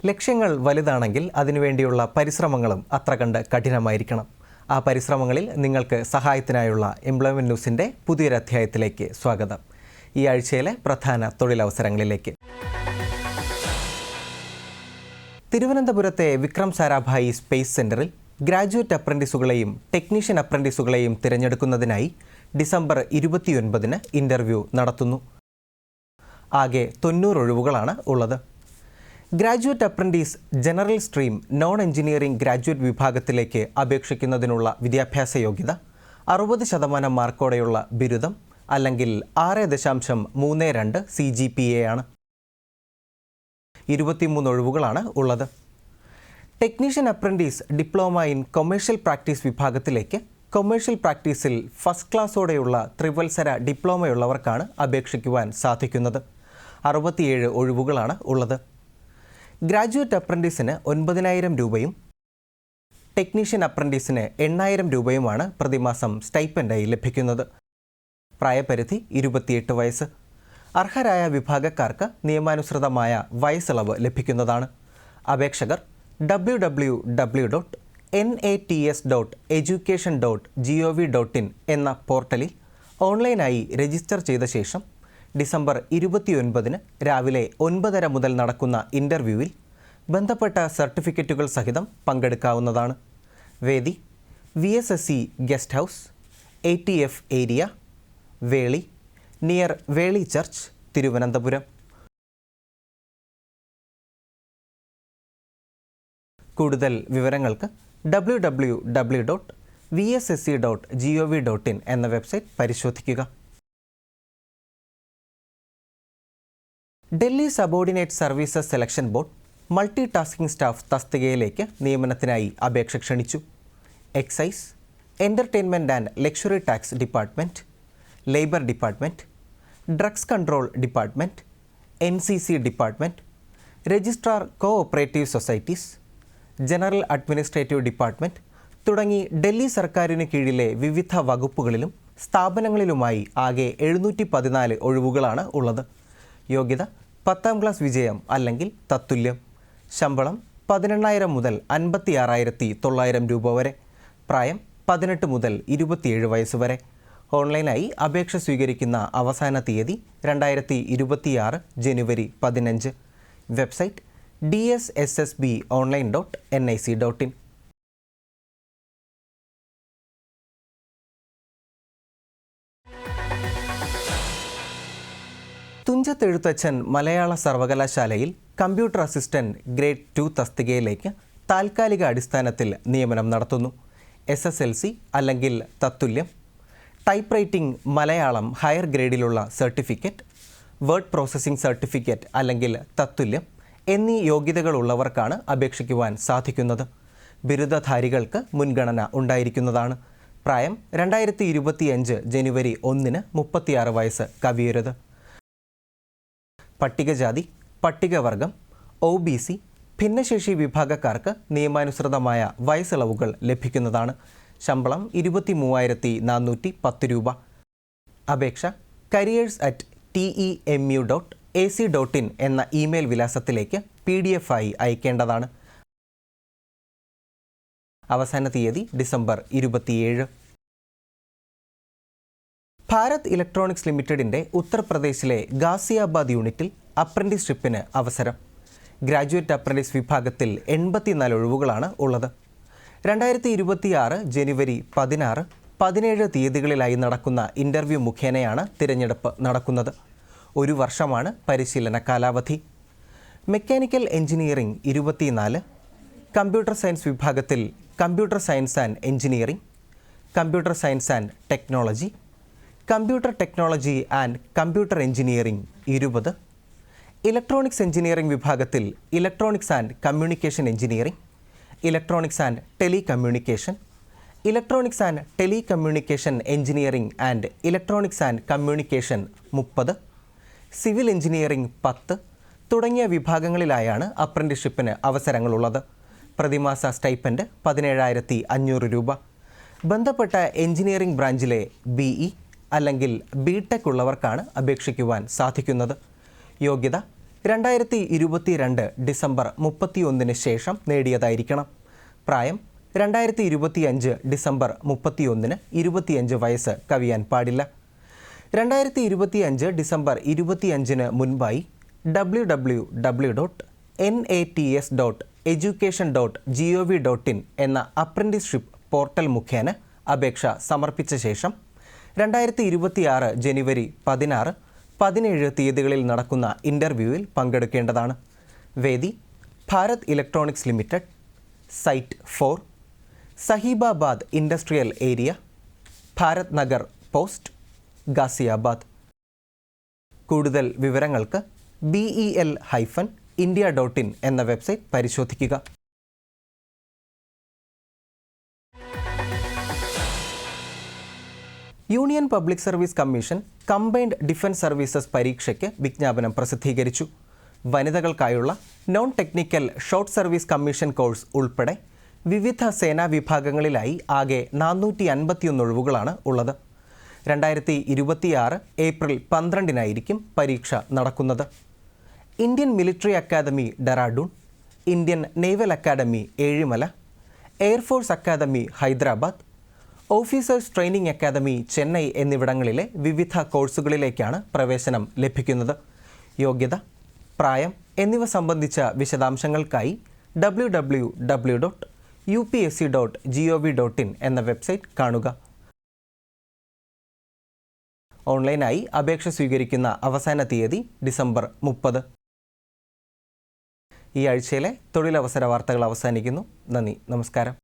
ലക്ഷ്യങ്ങൾ വലുതാണെങ്കിൽ അതിനുവേണ്ടിയുള്ള പരിശ്രമങ്ങളും അത്ര കണ്ട് കഠിനമായിരിക്കണം. ആ പരിശ്രമങ്ങളിൽ നിങ്ങൾക്ക് സഹായത്തിനായുള്ള എംപ്ലോയ്മെൻറ്റ് ന്യൂസിൻ്റെ പുതിയൊരു അധ്യായത്തിലേക്ക് സ്വാഗതം. ഈ ആഴ്ചയിലെ പ്രധാന തൊഴിലവസരങ്ങളിലേക്ക്. തിരുവനന്തപുരത്തെ വിക്രം സാരാഭായി സ്പേസ് സെൻ്ററിൽ ഗ്രാജുവേറ്റ് അപ്രൻറ്റീസുകളെയും ടെക്നീഷ്യൻ അപ്രൻറ്റീസുകളെയും തിരഞ്ഞെടുക്കുന്നതിനായി ഡിസംബർ 29 ഇൻ്റർവ്യൂ നടത്തുന്നു. ആകെ 90 ഒഴിവുകളാണ് ഉള്ളത്. Graduate apprentice general stream non engineering graduate വിഭാഗത്തിലേക്ക് അപേക്ഷിക്കുന്നതിനുള്ള വിദ്യാഭ്യാസ യോഗ്യത 60% മാർക്കോടെയുള്ള ബിരുദം അല്ലെങ്കിൽ 6.32 CGPA ആണ്. 23 ഒഴിവുകളാണ് ഉള്ളത്. Technician apprentice diploma in commercial practice വിഭാഗത്തിലേക്ക് കൊമേഴ്ഷ്യൽ പ്രാക്ടീസിൽ ഫസ്റ്റ് ക്ലാസ്സോടെയുള്ള ത്രിവത്സര ഡിപ്ലോമയുള്ളവർക്കാണ് അപേക്ഷിക്കുവാൻ സാധിക്കുന്നത്. 67 ഒഴിവുകളാണ് ഉള്ളത്. ഗ്രാജുവേറ്റ് അപ്രൻറ്റീസിന് 9,000 രൂപയും ടെക്നീഷ്യൻ അപ്രൻറ്റീസിന് 8,000 രൂപയുമാണ് പ്രതിമാസം സ്റ്റൈപ്പൻഡായി ലഭിക്കുന്നത്. പ്രായപരിധി 28 വയസ്സ്. അർഹരായ വിഭാഗക്കാർക്ക് നിയമാനുസൃതമായ വയസ്സിളവ് ലഭിക്കുന്നതാണ്. അപേക്ഷകർ www.nats.education.gov.in എന്ന പോർട്ടലിൽ ഓൺലൈനായി രജിസ്റ്റർ ചെയ്ത ശേഷം ഡിസംബർ 29 രാവിലെ 9:30 മുതൽ നടക്കുന്ന ഇൻ്റർവ്യൂവിൽ ബന്ധപ്പെട്ട സർട്ടിഫിക്കറ്റുകൾ സഹിതം പങ്കെടുക്കാവുന്നതാണ്. വേദി VSSC guest house, ATF area, Veli, near Veli church, Thiruvananthapuram. കൂടുതൽ വിവരങ്ങൾക്ക് www.vssc.gov.in എന്ന വെബ്സൈറ്റ് പരിശോധിക്കുക. Delhi subordinate services selection board multi tasking staff തസ്തികയിലേക്ക് നിയമനത്തിനായി അപേക്ഷ ക്ഷണിച്ചു. Excise, entertainment and luxury tax department, labour department, drugs control department, NCC department, registrar co operative societies, general administrative department തുടങ്ങി ഡൽഹി സർക്കാരിന് കീഴിലെ വിവിധ വകുപ്പുകളിലും സ്ഥാപനങ്ങളിലുമായി ആകെ 714 ഒഴിവുകളാണ് ഉള്ളത്. യോഗ്യത 10ാം ക്ലാസ് വിജയം അല്ലെങ്കിൽ തത്തുല്യം. ശമ്പളം 18,000 മുതൽ 56,900 രൂപ വരെ. പ്രായം 18 മുതൽ 27 വയസ്സ് വരെ. ഓൺലൈനായി അപേക്ഷ സ്വീകരിക്കുന്ന അവസാന തീയതി 2026 ജനുവരി 15. Website dssbonline.nic.in. തുഞ്ചത്തെഴുത്തച്ഛൻ മലയാള സർവകലാശാലയിൽ കമ്പ്യൂട്ടർ അസിസ്റ്റൻറ്റ് ഗ്രേഡ് 2 തസ്തികയിലേക്ക് താൽക്കാലിക അടിസ്ഥാനത്തിൽ നിയമനം നടത്തുന്നു. SSLC അല്ലെങ്കിൽ തത്തുല്യം, ടൈപ്പ് റൈറ്റിംഗ് മലയാളം ഹയർ ഗ്രേഡിലുള്ള സർട്ടിഫിക്കറ്റ്, വേർഡ് പ്രോസസ്സിംഗ് സർട്ടിഫിക്കറ്റ് അല്ലെങ്കിൽ തത്തുല്യം എന്നീ യോഗ്യതകളുള്ളവർക്കാണ് അപേക്ഷിക്കുവാൻ സാധിക്കുന്നത്. ബിരുദധാരികൾക്ക് മുൻഗണന ഉണ്ടായിരിക്കുന്നതാണ്. പ്രായം 2025 ജനുവരി 1 36 വയസ്സ് കവിയരുത്. പട്ടികജാതി, പട്ടികവർഗം, OBC, ഭിന്നശേഷി വിഭാഗക്കാർക്ക് നിയമാനുസൃതമായ വയസ്സിളവുകൾ ലഭിക്കുന്നതാണ്. ശമ്പളം 23,410 രൂപ. അപേക്ഷ careers@temu.ac.in എന്ന ഇമെയിൽ വിലാസത്തിലേക്ക് PDF ആയി അയക്കേണ്ടതാണ്. അവസാന തീയതി ഡിസംബർ 27. ഭാരത് ഇലക്ട്രോണിക്സ് ലിമിറ്റഡിൻ്റെ ഉത്തർപ്രദേശിലെ ഗാസിയാബാദ് യൂണിറ്റിൽ അപ്രൻറ്റീസ്ഷിപ്പിന് അവസരം. ഗ്രാജുവേറ്റ് അപ്രൻറ്റീസ് വിഭാഗത്തിൽ 84 ഒഴിവുകളാണ് ഉള്ളത്. 2026 ജനുവരി 16, 17 തീയതികളിലായി നടക്കുന്ന ഇൻ്റർവ്യൂ മുഖേനയാണ് തിരഞ്ഞെടുപ്പ് നടക്കുന്നത്. 1 വർഷമാണ് പരിശീലന കാലാവധി. മെക്കാനിക്കൽ എഞ്ചിനീയറിംഗ് 24, കമ്പ്യൂട്ടർ സയൻസ് വിഭാഗത്തിൽ computer science and engineering, computer science and technology, computer technology and computer engineering 20, electronics engineering വിഭാഗത്തിൽ electronics and communication engineering, electronics and telecommunication, electronics and telecommunication engineering and electronics and communication 30, civil engineering 10 തുടങ്ങിയ വിഭാഗങ്ങളിലായാണ് അപ്രൻറ്റീസ്ഷിപ്പിന് അവസരങ്ങളുള്ളത്. പ്രതിമാസ stipend 17,500 രൂപ. ബന്ധപ്പെട്ട engineering ബ്രാഞ്ചിലെ BE അല്ലെങ്കിൽ BTech ഉള്ളവർക്കാണ് അപേക്ഷിക്കുവാൻ സാധിക്കുന്നത്. യോഗ്യത 2022 December 31 ശേഷം നേടിയതായിരിക്കണം. പ്രായം 2025 ഡിസംബർ 31 25 വയസ്സ് കവിയാൻ പാടില്ല. 2025 ഡിസംബർ 25 മുൻപായി www.nats.education.gov.in എന്ന അപ്രന്റീസ്ഷിപ്പ് പോർട്ടൽ മുഖേന അപേക്ഷ സമർപ്പിച്ച ശേഷം 2026 ജനുവരി 16, 17 തീയതികളിൽ നടക്കുന്ന ഇൻ്റർവ്യൂവിൽ പങ്കെടുക്കേണ്ടതാണ്. വേദി Bharat electronics limited, site 4, Sahibabad industrial area, Bharat Nagar post, Ghaziabad. കൂടുതൽ വിവരങ്ങൾക്ക് BEL-India.in എന്ന വെബ്സൈറ്റ് പരിശോധിക്കുക. Union public service commission combined defence services പരീക്ഷയ്ക്ക് വിജ്ഞാപനം പ്രസിദ്ധീകരിച്ചു. വനിതകൾക്കായുള്ള non technical short service commission course ഉൾപ്പെടെ വിവിധ സേനാ വിഭാഗങ്ങളിലായി ആകെ 451 ഒഴിവുകളാണ് ഉള്ളത്. 2026 ഏപ്രിൽ 12 പരീക്ഷ നടക്കുന്നത്. Indian military academy Dehradun, Indian naval academy Ezhimala, air force academy Hyderabad, officers training academy Chennai എന്നിവിടങ്ങളിലെ വിവിധ കോഴ്സുകളിലേക്കാണ് പ്രവേശനം ലഭിക്കുന്നത്. യോഗ്യത, പ്രായം എന്നിവ സംബന്ധിച്ച വിശദാംശങ്ങൾക്കായി www.upsc.gov.in എന്ന വെബ്സൈറ്റ് കാണുക. ഓൺലൈനായി അപേക്ഷ സ്വീകരിക്കുന്ന അവസാന തീയതി ഡിസംബർ 30. ഈ ആഴ്ചയിലെ തൊഴിലവസര വാർത്തകൾ അവസാനിക്കുന്നു. നന്ദി, നമസ്കാരം.